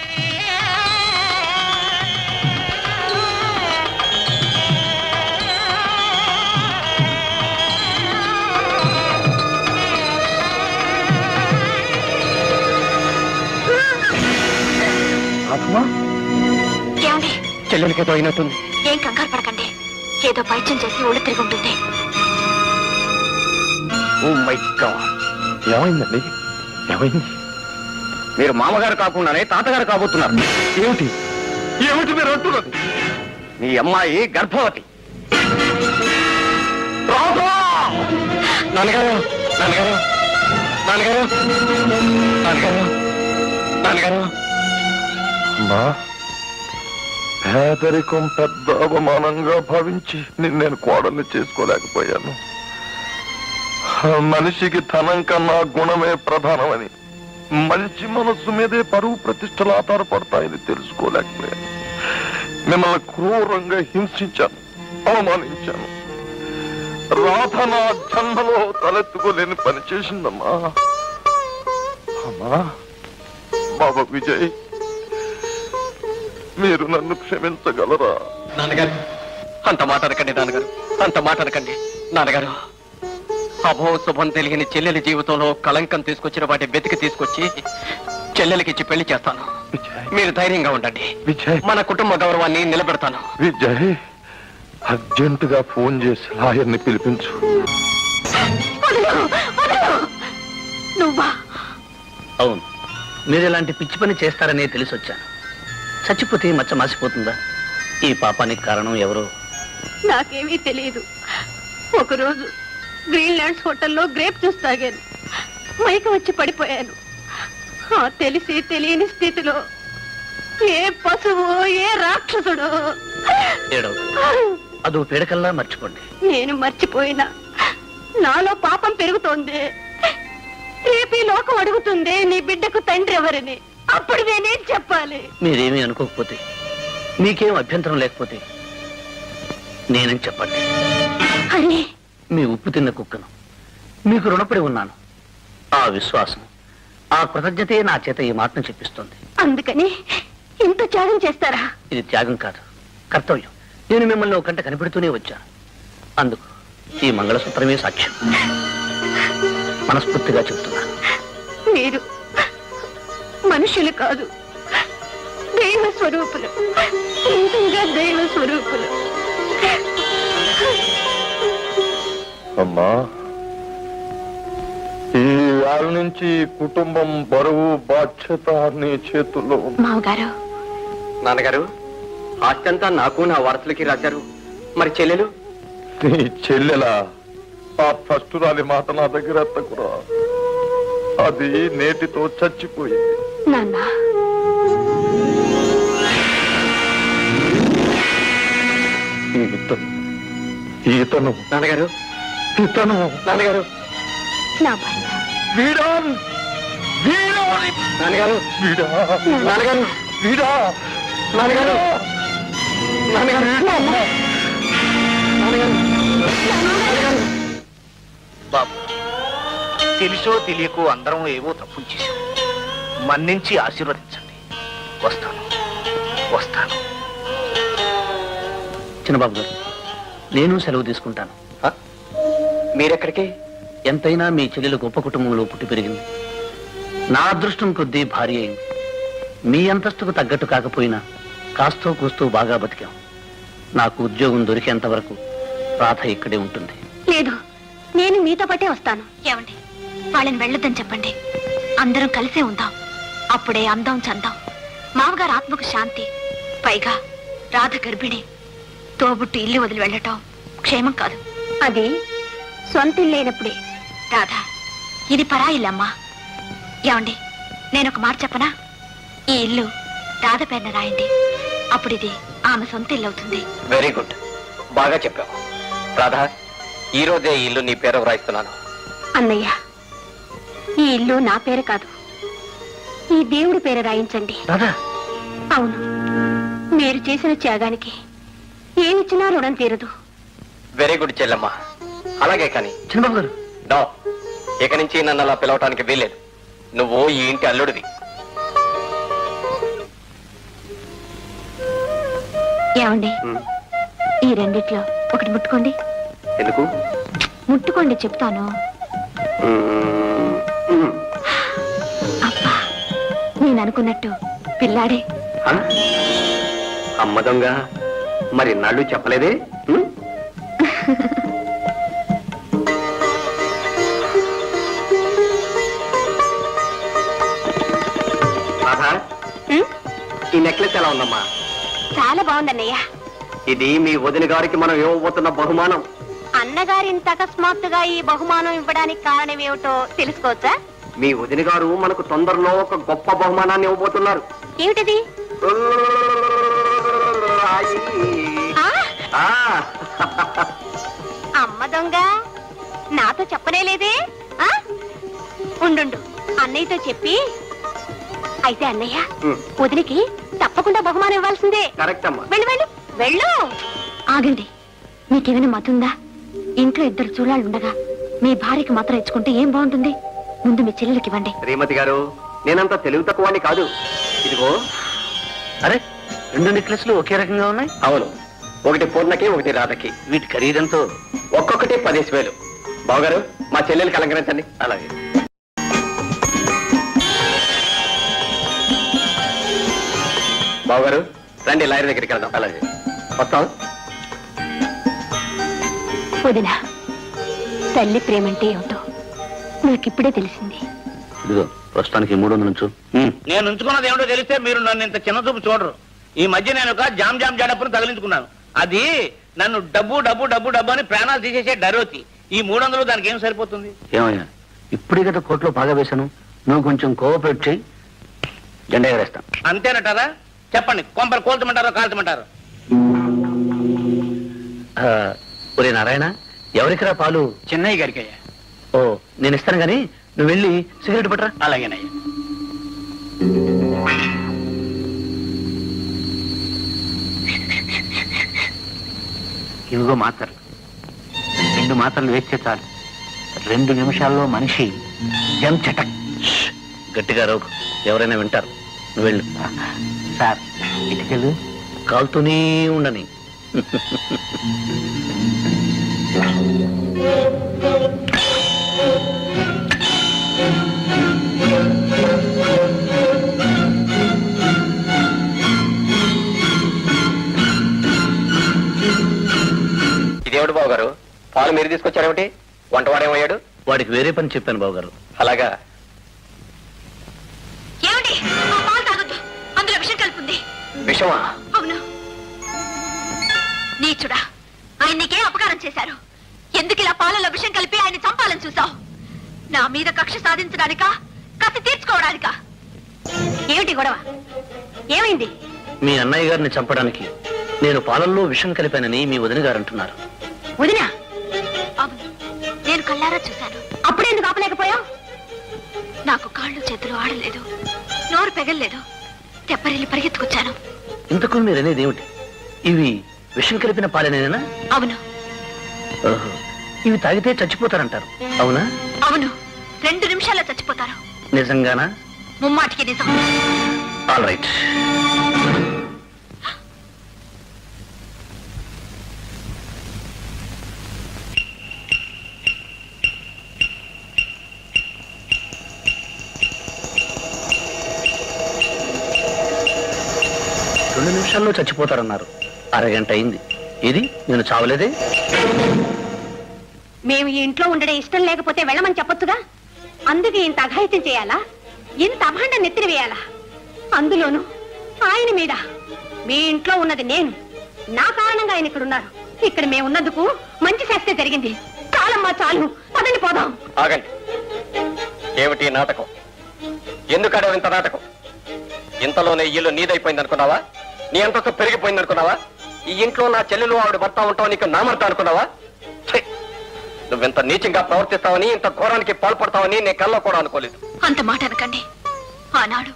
ఏమండి? చెల్లెలికేదో అయినట్టుంది. ఏం కంగారు పడకండి, ఏదో పైత్యం చేసి ఒళ్ళు తిరిగి ఉంటుంది. ఓ మై గాడ్, ఏమైందండి? ఏమైంది? మీరు మామగారు కాకుండానే తాతగారు కాబోతున్నారు. ఏమిటి ఏమిటి మీరు అంటున్నది? మీ అమ్మాయి గర్భవతి. నాన్నగారు, నాన్నగారు, నాన్నగారు, నాన్నగారు, నాన్నగారు. అమ్మా, పేదరికం పెద్ద అవమానంగా భావించి నేను కోడల్ని చేసుకోలేకపోయాను. మనిషికి ధనం కన్నా గుణమే ప్రధానమని, మంచి మనస్సు మీదే పరువు ప్రతిష్టలు ఆధారపడతాయని తెలుసుకోలేకపోయాను. మిమ్మల్ని క్రూరంగా హింసించాను, అవమానించాను. రాధ నా జన్మలో తలెత్తుకోలేని పని చేసిందమ్మా. అమ్మా, బాబా విజయ్, మీరు నన్ను క్షమించగలరా? నాన్నగారు, అంత మాట అనకండి. నాన్నగారు, అంత మాట అనకండి. నాన్నగారు, అభో శుభం తెలియని చెల్లెలి జీవితంలో కళంకం తీసుకొచ్చిన వాటి వెతికి తీసుకొచ్చి చెల్లెలకిచ్చి పెళ్లి చేస్తాను. మీరు ధైర్యంగా ఉండండి. విజయ్, మన కుటుంబ గౌరవాన్ని నిలబెడతాను. విజయ్, అర్జెంటుగా ఫోన్ చేసి లాయర్ని పిలిపించు. నువ్వా? అవును, మీరు ఇలాంటి పిచ్చి పని చేస్తారనే తెలిసి వచ్చాను. చచ్చిపోతే మచ్చ మాసిపోతుందా? ఈ పాపానికి కారణం ఎవరో నాకేమీ తెలియదు. ఒకరోజు గ్రీన్లాండ్స్ హోటల్లో గ్రేప్ జ్యూస్ తాగాను. మైక వచ్చి పడిపోయాను. ఆ తెలిసి తెలియని స్థితిలో ఏ పశువు, ఏ రాక్షసుడు ఏడవ అదో పీడకల్లా మర్చిపోండి. నేను మర్చిపోయినా నాలో పాపం పెరుగుతోంది. రేపీ లోకం అడుగుతుంది నీ బిడ్డకు తండ్రి ఎవరని. అప్పుడు నేనేం చెప్పాలి? మీరేమీ అనుకోకపోతే, మీకేం అభ్యంతరం లేకపోతే నేనేం చెప్పండి. అరే, మీ ఉప్పు తిన్న కుక్కను మీకు రుణపడి ఉన్నాను. ఆ విశ్వాసం, ఆ కృతజ్ఞతే నా చేత ఈ మాటను చెప్పిస్తుంది. అందుకని ఇంత త్యాగం చేస్తారా? ఇది త్యాగం కాదు, కర్తవ్యం. నేను మిమ్మల్ని ఒక గంట కనిపెడుతూనే వచ్చాను. అందుకు ఈ మంగళసూత్రమే సాక్ష్యం. మనస్ఫూర్తిగా చెప్తున్నాను. మీరు మనుషులు కాదు, దైవ స్వరూపులు. నిజంగా దైవ స్వరూపులు. అమ్మా, ఈ వాళ్ళ నుంచి కుటుంబం బరువు బాధ్యత నీ చేతుల్లో ఉంది. మావగారు, నాన్నగారు, ఆస్తి అంతా నాకు నా వారసులకి రాశారు. మరి చెల్లెలు? నీ చెల్లెలా? ఆ ఫస్ట్ రాలి మాట నా దగ్గర ఎత్తకురా. అది నేటితో చచ్చిపోయింది. నాన్న, ఈతను నాన్నగారు, ఇతను నాన్నగారు, నా భర్త. వీడా వీడా నాన్నగారు, వీడా నాన్నగారు, వీడా నాన్నగారు, నాన్నగారు, నాన్నగారు. బాబు, తెలుసో తెలియకో అందరం ఏవో తప్పులు చేశాం. మన్నించి ఆశీర్వదించండి. వస్తాను, వస్తాను. చిన్నబాబు గారు, నేను సెలవు తీసుకుంటాను. మీరెక్కడికి? ఎంతైనా మీ చెల్లెలు గొప్ప కుటుంబంలో పుట్టి పెరిగింది. నా అదృష్టం కొద్దీ భార్య అయింది. మీ అంతస్తుకు తగ్గట్టు కాకపోయినా కాస్తో కూస్తూ బాగా బతికాం. నాకు ఉద్యోగం దొరికేంత వరకు రాధ ఇక్కడే ఉంటుంది. లేదు, నేను మీతో పాటే వస్తాను. ఏమండి, వాళ్ళని వెళ్ళొద్దని చెప్పండి. అందరం కలిసే ఉందాం. అప్పుడే అందం చందాం. మామగారు ఆత్మకు శాంతి. పైగా రాధ గర్భిణి. తోబుట్టు ఇల్లు వదిలి వెళ్ళటం క్షేమం కాదు. అది సొంత ఇల్లేనప్పుడే. రాధ, ఇది పరా ఇల్లమ్మా. ఏమండి, నేను ఒక మాట చెప్పనా? ఈ ఇల్లు రాధ పేరున రాయండి. అప్పుడు ఇది ఆమె సొంత ఇల్లు అవుతుంది. వెరీ గుడ్, బాగా చెప్పావు. రాధా, ఈ రోజే ఈ ఇల్లు నీ పేరు వ్రాయిస్తున్నాను. అన్నయ్య, ఈ ఇల్లు నా పేరు కాదు, ఈ దేవుడి పేరు రాయించండి. రాధా, అవును, మీరు చేసిన త్యాగానికి ఏమిచ్చినా రుణం తీరదు. వెరీ గుడ్ చెల్లమ్మ. అలాగే కానీ చిన్నబాబు గారు, నో, ఇక నుంచి నన్ను అలా పిలవటానికి వీల్లేదు. నువ్వు ఈ ఇంటి అల్లుడివి. ఏమండి, ఈ రెండిట్లో ఒకటి ముట్టుకోండి. ఎందుకు? ముట్టుకోండి, చెప్తాను. అబ్బా, నేను అనుకున్నట్టు పిల్లాడే. అమ్మ దొంగ, మరి నాళ్ళు చెప్పలేదే? ఈ నెక్లెస్ ఎలా ఉందమ్మా? చాలా బాగుందన్నయ్య. ఇది మీ వదిన గారికి మనం ఇవ్వబోతున్న బహుమానం. అన్నగారు ఇంత అకస్మాత్తుగా ఈ బహుమానం ఇవ్వడానికి కారణం ఏమిటో తెలుసుకోవచ్చా? మీ వదిన గారు మనకు తొందరలో ఒక గొప్ప బహుమానాన్ని ఇవ్వబోతున్నారు. ఏమిటిది? అమ్మ దొంగ, నాతో చెప్పనేలేదే. ఉండు, అన్నయ్యతో చెప్పి. అయితే అన్నయ్య, వదిలికి తప్పకుండా బహుమానం ఇవ్వాల్సిందే. కరెక్ట్ అమ్మా. వెళ్ళు వెళ్ళు వెళ్ళు. ఆగండి, మీకేమైనా మతుందా? ఇంట్లో ఇద్దరు చూడాలు ఉండగా మీ భార్యకి మాత్రం ఇచ్చుకుంటే ఏం బాగుంటుంది? ముందు మీ చెల్లెలకి ఇవ్వండి. శ్రీమతి గారు, నేనంత తెలివి తక్కువని కాదు. ఇదిగో. అరే, రెండు నెక్లెస్లు ఒకే రకంగా ఉన్నాయి. అవును, ఒకటి పూర్ణకి, ఒకటి రాధకి. వీటి ఖరీదంతో ఒక్కొక్కటి 10,000. బావగారు, మా చెల్లెలకి అలంకరించండి. అలాగే. బావగారు రండి లాయర్ దగ్గరికి వెళ్దాం. అలాగే వస్తాం. వదినా, తల్లి ప్రేమంటే ఏమిటో నాకిప్పుడే తెలిసింది. ఇదిగో ప్రస్తుతానికి 300 నుంచు. నేను ఉంచుకున్నది ఏమిటో తెలిస్తే మీరు నన్ను ఇంత చిన్న చూపు చూడరు. ఈ మధ్య నేను ఒక జామ్ జడప్పును తగిలించుకున్నాను. అది నన్ను డబ్బు డబ్బు డబ్బు డబ్బు అని ప్రాణాలు తీసేసే డరోతి. ఈ 300 దానికి ఏం సరిపోతుంది? ఏమయ్యా, ఇప్పుడే కదా కోర్టులో బాగా వేశాను. నువ్వు కొంచెం కోఆపరేట్ చేయి, జెండా ఎగరేస్తాం. అంతేనటారా? చెప్పండి, కొంపలు కోల్చమంటారో కాల్చమంటారో? ఒరే నారాయణ, ఎవరికిరా పాలు? చెన్నయ్య గారికి అయ్యా. ఓ, నేను ఇస్తాను గాని నువ్వు వెళ్ళి సిగరెట్ పట్టరా. అలాగేనయ్యా. ఇవిగో మాత్రలు. 2 మాత్రలు వేస్తే చాలు. 2 నిమిషాల్లో మనిషి జం చటక్. గట్టిగా రోగు, ఎవరైనా వింటారు. నువ్వు వెళ్ళు. సార్, ఇటుకెళ్ళు. కాలుతూనే ఉండని. ఇదేమిటి బావగారు, పాలు మీరు తీసుకొచ్చారేమిటి? వంటవాడేమయ్యాడు? వాడికి వేరే పని చెప్పాను బావగారు. అలాగా? ఏమిటి? ఆ పాలు తాగొద్దు, అందులో విషం కలుపుంది. విషమా? అవును. నీచుడా, ఆయన నీకే అపకారం చేశారు. ఎందుకు ఇలా పాలలో విషం కలిపి ఆయన చంపాలని చూసావు? నా మీద కక్ష సాధించడానికా, కసి తీర్చుకోవడానికా? ఏమిటి గొడవ? ఏమైంది? మీ అన్నయ్య గారిని చంపడానికి నేను పాలల్లో విషం కలిపానని మీ వదిన గారు అంటున్నారు. వదినా? అవును, నేను కళ్ళారా చూశాను. అప్పుడెందుకు ఆపలేకపోయావు? నాకు కాళ్ళు చేతులు ఆడలేదు, నోరు పెగల్లేదు. తెప్పరిల్లి పరిగెత్తుకొచ్చాను. ఇంతకు మీరు అనేది ఏమిటి? ఇవి విషం కలిపిన పాలనేనా? అవును. ఓహో, ఇవి తాగితే చచ్చిపోతారంటారు, అవునా? అవును, 2 నిమిషాల్లో చచ్చిపోతారు. నిజంగానా? ముమ్మాటికి నిజం. All right. రెండు నిమిషాల్లో చచ్చిపోతారన్నారు. అరగంట అయింది. ఇది నేను చావలేదే. మేము ఈ ఇంట్లో ఉండడం ఇష్టం లేకపోతే వెళ్ళమని చెప్పొచ్చుగా. అందుకే ఇంత అఘాయిత్యం చేయాలా? ఇంత అభాండ నెత్తిరి వేయాలా? అందులోను ఆయన మీద. మీ ఇంట్లో ఉన్నది నేను, నా కారణంగా ఆయన ఇక్కడ ఉన్నారు. ఇక్కడ మేము ఉన్నందుకు మంచి శాస్త్రే జరిగింది. చాలమ్మా చాలు, పదండి పోదాం. ఆగండి. ఏమిటి నాటకం? ఎందుకడవు ఇంత నాటకం? ఇంతలోనే ఇల్లు నీదైపోయింది అనుకున్నావా? నీ అంతస్తు పెరిగిపోయింది అనుకున్నావా? ఈ ఇంట్లో నా చెల్లెలు ఆవిడ భర్త ఉంటావు నీకు నామర్త అనుకున్నావా? నువ్వింత నీచంగా ప్రవర్తిస్తావని, ఇంత ఘోరానికి పాల్పడతావని నేను కల్లో కూడా అనుకోలేదు. అంత మాట అనకండి. ఆనాడు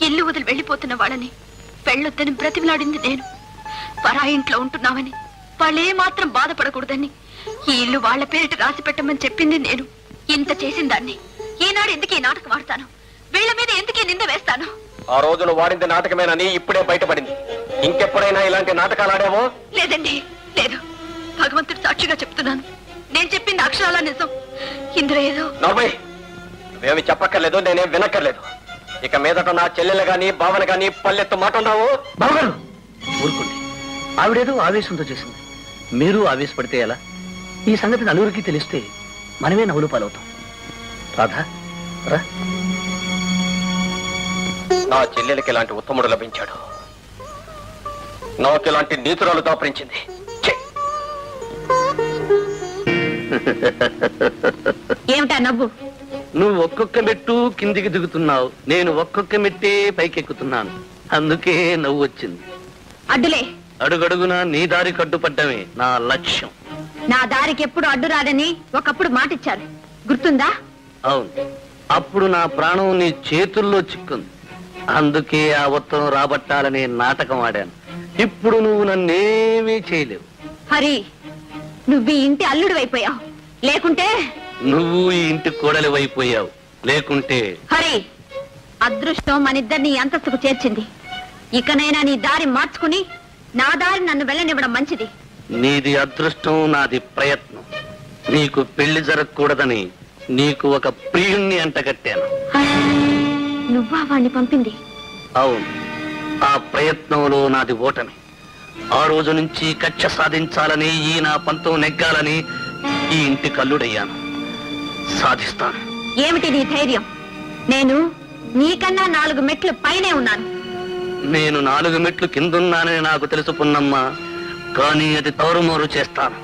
ఇల్లు వదిలి వెళ్ళిపోతున్న వాళ్ళని వెళ్ళొద్దని బ్రతిమలాడింది నేను. పరా ఇంట్లో ఉంటున్నామని వాళ్ళే మాత్రం బాధపడకూడదని ఈ ఇల్లు వాళ్ల పేరిట రాసి పెట్టమని చెప్పింది నేను. ఇంత చేసిన దాన్ని ఈనాడు ఎందుకు ఈ నాటకం వాడతాను? వీళ్ల మీద ఎందుకే నింద వేస్తాను? ఆ రోజును వాడింది నాటకమేనని ఇప్పుడే బయటపడింది. ఇంకెప్పుడైనా ఇలాంటి నాటకాలు ఆడావో? లేదండి, లేదు. భగవంతుడు సాక్షిగా చెప్తున్నాను, నేను చెప్పింది అక్షరాల నిజం. ఇందులో ఏదో. నవ్వై, నువ్వేమి చెప్పక్కర్లేదు, నేనేం వినక్కర్లేదు. ఇక మీదట నా చెల్లెలు గాని భావన గాని పల్లెత్తు మాట ఉన్నావు. బావగారు ఊరుకోండి. ఆవిడేదో ఆవేశంతో చేసింది, మీరు ఆవేశపడితే ఎలా? ఈ సంగతి నలుగురికి తెలిస్తే మనమే నవ్వులు పాలవుతాం. రాధా రా. నా చెల్లెలకి ఇలాంటి ఉత్తముడు లభించాడు, నాకు ఇలాంటి నీతురాలు దాపరించింది. ఏమిటా నవ్వు? నువ్వు ఒక్కొక్క మెట్టు కిందికి దిగుతున్నావు, నేను ఒక్కొక్క మెట్టే పైకెక్కుతున్నాను. అందుకే నవ్వు వచ్చింది. అడ్డులే. అడుగడుగునా నీ దారి కట్టుపడ్డమే నా లక్ష్యం. నా దారికి ఎప్పుడు అడ్డు రాదని ఒకప్పుడు మాటిచ్చారు, గుర్తుందా? అవును, అప్పుడు నా ప్రాణం నీ చేతుల్లో చిక్కుంది. అందుకే ఆ ఉత్తరం రాబట్టాలనే నాటకం ఆడాను. ఇప్పుడు నువ్వు నన్నేమీ చేయలేవు. హరి, నువ్వు ఈ ఇంటి అల్లుడు అయిపోయావు, లేకుంటే. నువ్వు ఈ ఇంటి కోడలి అయిపోయావు, లేకుంటే. హరి, అదృష్టం మనిద్దరిని అంతస్తుకు చేర్చింది. ఇకనైనా నీ దారి మార్చుకుని నా దారి నన్ను వెళ్ళనివ్వడం మంచిది. నీది అదృష్టం, నాది ప్రయత్నం. నీకు పెళ్లి జరగకూడదని నీకు ఒక ప్రియుణ్ణి అంటగట్టాను. నువ్వా వాణ్ణి పంపింది? అవును, ఆ ప్రయత్నంలో నాది ఓటమి. ఆ రోజు నుంచి కక్ష సాధించాలని, ఈ నా పంతం నెగ్గాలని ఈ ఇంటి కల్లుడయ్యాను. సాధిస్తాను. ఏమిటి నీ ధైర్యం? నేను నీకన్నా 4 మెట్లు పైనే ఉన్నాను. నేను 4 మెట్లు కిందున్నానని నాకు తెలుసు పున్నమ్మ. కానీ అది తారుమారు చేస్తాను.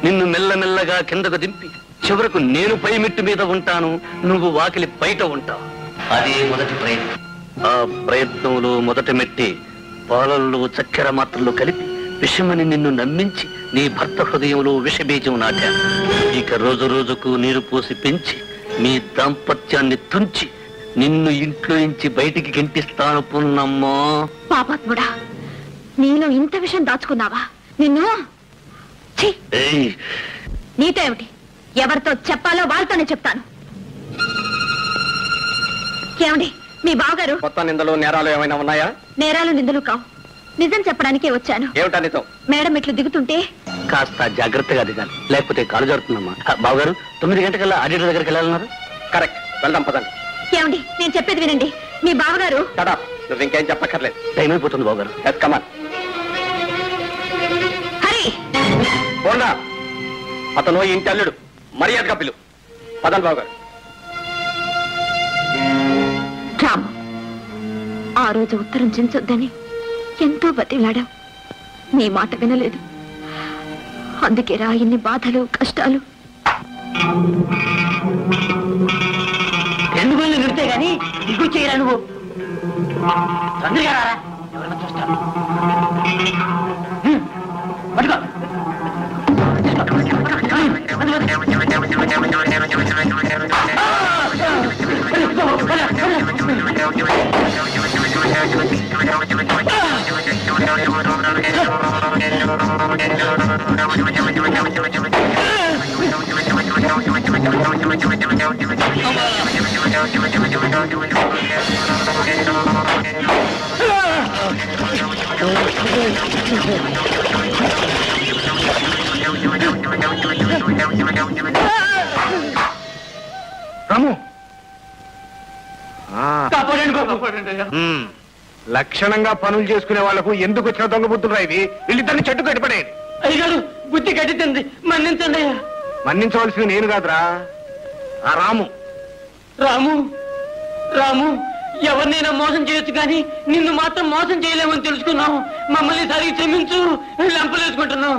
నిన్ను మెల్లమెల్లగా కిందకు దింపి చివరకు నేను పై మెట్టు మీద ఉంటాను, నువ్వు వాకిలి బయట ఉంటావు. అదే మొదటి ప్రయత్నం. ఆ ప్రయత్నంలో మొదటి మెట్టి పాలల్లో చక్కెర మాత్రలు కలిపి విషమని నిన్ను నమ్మించి నీ భర్త హృదయంలో విషబీజం నాటాను. ఇక రోజు రోజుకు నీరు పోసి పెంచి మీ దాంపత్యాన్ని తుంచి నిన్ను ఇంట్లో నుంచి బయటికి గెంటిస్తాను పున్నమ్మా. పాపాత్ముడా, నీలో ఇంత విషయం దాచుకున్నావా? నిన్ను ఛీ! నీతో ఏమిటి? ఎవరితో చెప్పాలో వాళ్ళతోనే చెప్తాను. ఏమండి, మీ బావగారు కొత్త నిందలు నేరాలు ఏమైనా ఉన్నాయా? నేరాలు నిందలు కావు, నిజం చెప్పడానికే వచ్చాను. ఏమిటా నిజం? మేడం ఇట్లు దిగుతుంటే కాస్త జాగ్రత్తగా దిగాలి, లేకపోతే కాలు జరుగుతుందమ్మా. బావగారు 9 గంటకల్లా ఆడిటర్ దగ్గరికి వెళ్ళాలన్నారు. కరెక్ట్, వెళ్దాం పదండి. ఏమండి, నేను చెప్పేది వినండి. మీ బావగారు నువ్వు ఇంకేం చెప్పక్కర్లేదు. టైం అయిపోతుంది బావగారు. కమాన్. హరి, పోండా, అతను ఇంటి అల్లుడు, మర్యాదగా పిలు. పదండి బాబు గారు. రాము, ఆ రోజు ఉత్తరం చించొద్దని ఎంతో బతిలాడావు. నీ మాట వినలేదు. అందుకే రా ఇన్ని బాధలు కష్టాలు. ఎందుకు నిడితే గాని దిగు చేయరా నువ్వు. తొందరగా రారా, ఎవరైనా చూస్తారు. పట్టుకో. రాము, లక్షణంగా పనులు చేసుకునే వాళ్లకు ఎందుకు వచ్చిన దొంగ బుద్ధులు ఇవి? వీళ్ళిద్దరిని చెట్టు కట్టిపడేయండి. అయ్యారు బుద్ధి కట్టింది, మన్నించండి అయ్యా. మన్నించవలసింది నేను కాదురా, ఆ రాము. రాము, రాము, ఎవరినైనా మోసం చేయొచ్చు కానీ నిన్ను మాత్రం మోసం చేయలేమని తెలుసుకున్నావు. మమ్మల్ని సరిగ్గా క్షమించు, లంపలేసుకుంటున్నావు.